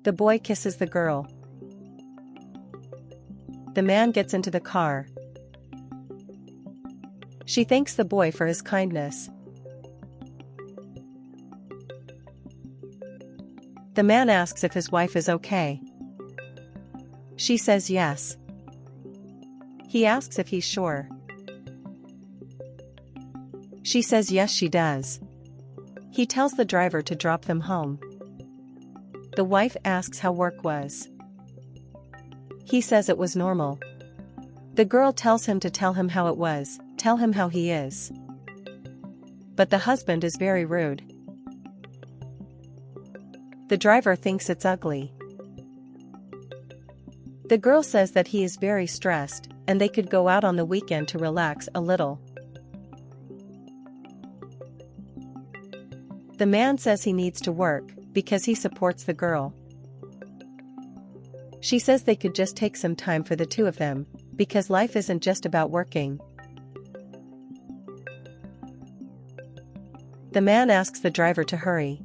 The boy kisses the girl. The man gets into the car. She thanks the boy for his kindness. The man asks if his wife is okay. She says yes. He asks if he's sure. She says yes, she does. He tells the driver to drop them home. The wife asks how work was. He says it was normal. The girl tells him to tell him how it was, tell him how he is. But the husband is very rude. The driver thinks it's ugly. The girl says that he is very stressed, and they could go out on the weekend to relax a little. The man says he needs to work, because he supports the girl. She says they could just take some time for the two of them, because life isn't just about working. The man asks the driver to hurry.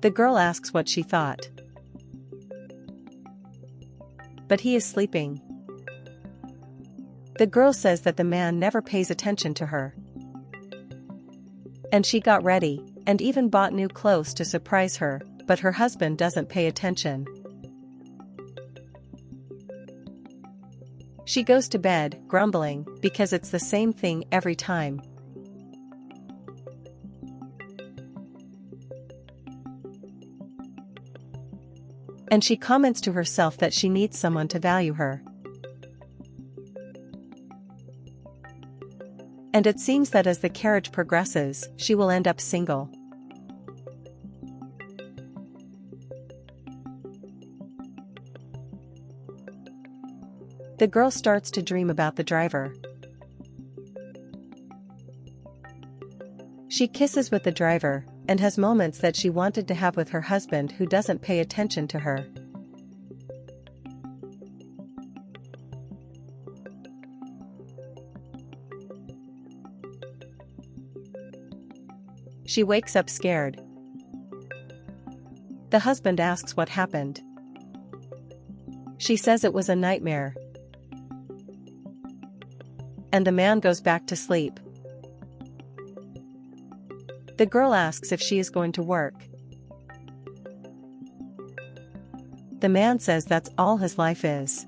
The girl asks what she thought. But he is sleeping. The girl says that the man never pays attention to her. And she got ready, and even bought new clothes to surprise her, but her husband doesn't pay attention. She goes to bed, grumbling, because it's the same thing every time. And she comments to herself that she needs someone to value her. And it seems that as the carriage progresses, she will end up single. The girl starts to dream about the driver. She kisses with the driver, and has moments that she wanted to have with her husband who doesn't pay attention to her. She wakes up scared. The husband asks what happened. She says it was a nightmare. And the man goes back to sleep. The girl asks if she is going to work. The man says that's all his life is.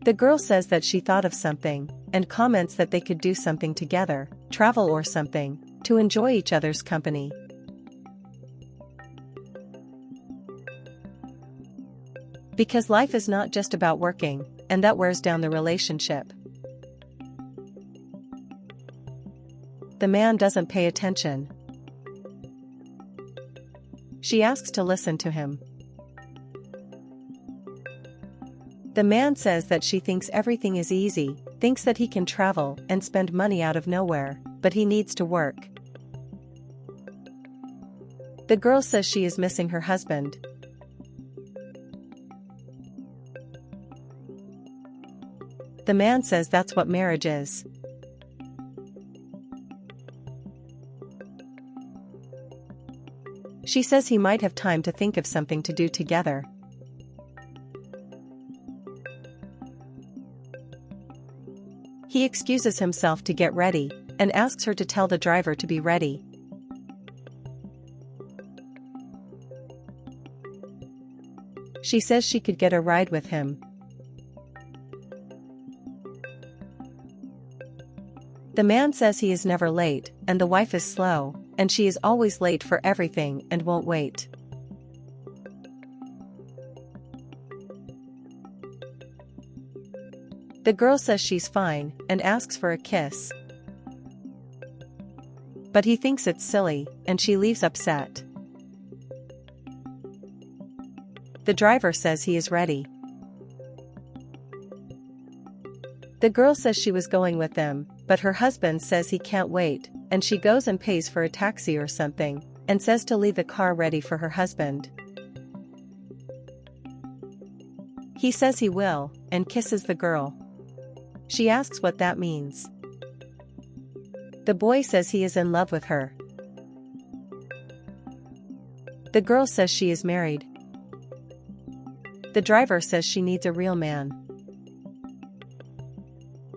The girl says that she thought of something, and comments that they could do something together, travel or something, to enjoy each other's company. Because life is not just about working, and that wears down the relationship. The man doesn't pay attention. She asks to listen to him. The man says that she thinks everything is easy, thinks that he can travel and spend money out of nowhere, but he needs to work. The girl says she is missing her husband. The man says that's what marriage is. She says he might have time to think of something to do together. He excuses himself to get ready, and asks her to tell the driver to be ready. She says she could get a ride with him. The man says he is never late, and the wife is slow, and she is always late for everything and won't wait. The girl says she's fine, and asks for a kiss. But he thinks it's silly, and she leaves upset. The driver says he is ready. The girl says she was going with them, but her husband says he can't wait, and she goes and pays for a taxi or something, and says to leave the car ready for her husband. He says he will, and kisses the girl. She asks what that means. The boy says he is in love with her. The girl says she is married. The driver says she needs a real man.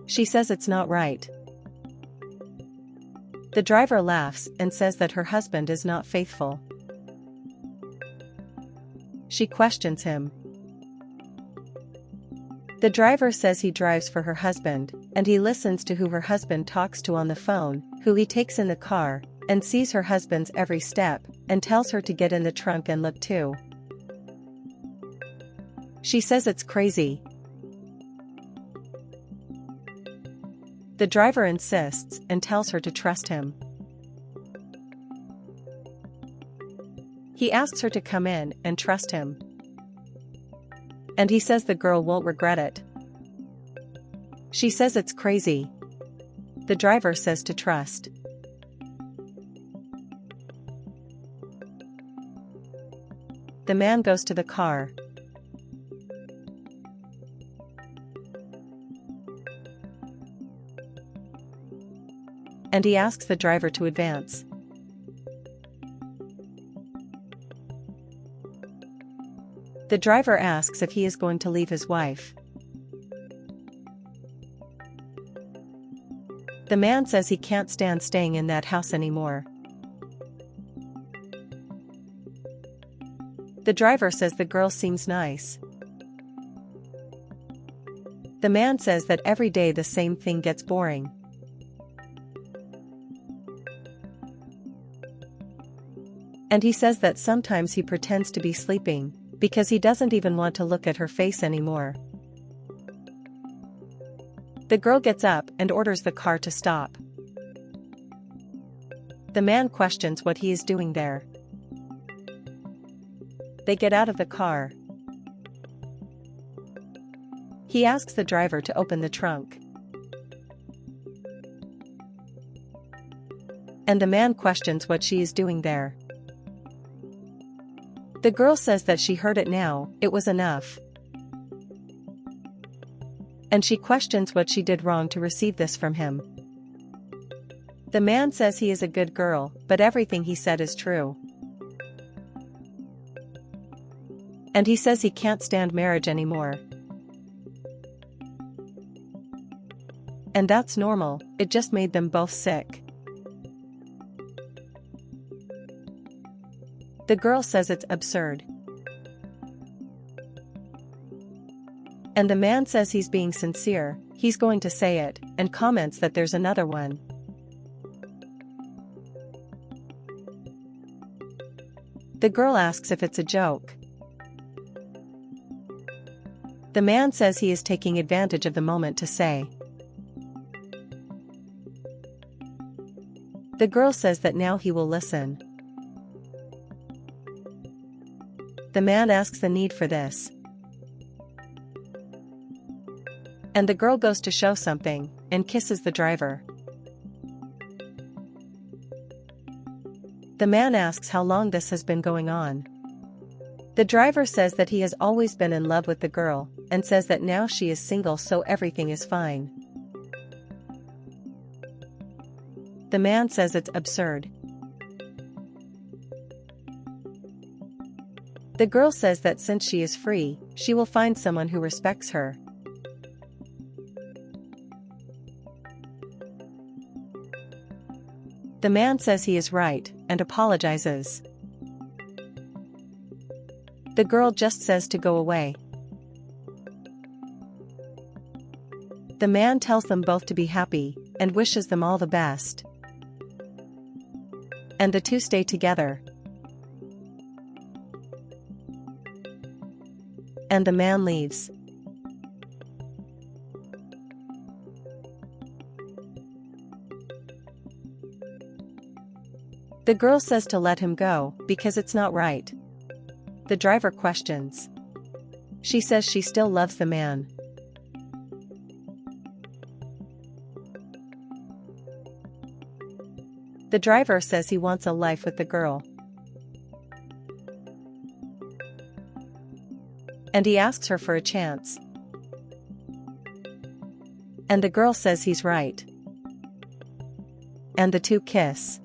She says it's not right. The driver laughs and says that her husband is not faithful. She questions him. The driver says he drives for her husband, and he listens to who her husband talks to on the phone, who he takes in the car, and sees her husband's every step, and tells her to get in the trunk and look too. She says it's crazy. The driver insists and tells her to trust him. He asks her to come in and trust him. And he says the girl won't regret it. She says it's crazy. The driver says to trust. The man goes to the car. And he asks the driver to advance. The driver asks if he is going to leave his wife. The man says he can't stand staying in that house anymore. The driver says the girl seems nice. The man says that every day the same thing gets boring. And he says that sometimes he pretends to be sleeping, because he doesn't even want to look at her face anymore. The girl gets up and orders the car to stop. The man questions what he is doing there. They get out of the car. He asks the driver to open the trunk. And the man questions what she is doing there. The girl says that she heard it now, it was enough. And she questions what she did wrong to receive this from him. The man says he is a good girl, but everything he said is true. And he says he can't stand marriage anymore. And that's normal, it just made them both sick. The girl says it's absurd. And the man says he's being sincere, he's going to say it, and comments that there's another one. The girl asks if it's a joke. The man says he is taking advantage of the moment to say. The girl says that now he will listen. The man asks the need for this. And the girl goes to show something, and kisses the driver. The man asks how long this has been going on. The driver says that he has always been in love with the girl, and says that now she is single so everything is fine. The man says it's absurd. The girl says that since she is free, she will find someone who respects her. The man says he is right, and apologizes. The girl just says to go away. The man tells them both to be happy, and wishes them all the best. And the two stay together. And the man leaves. The girl says to let him go, because it's not right. The driver questions. She says she still loves the man. The driver says he wants a life with the girl. And he asks her for a chance. And the girl says he's right. and the two kiss.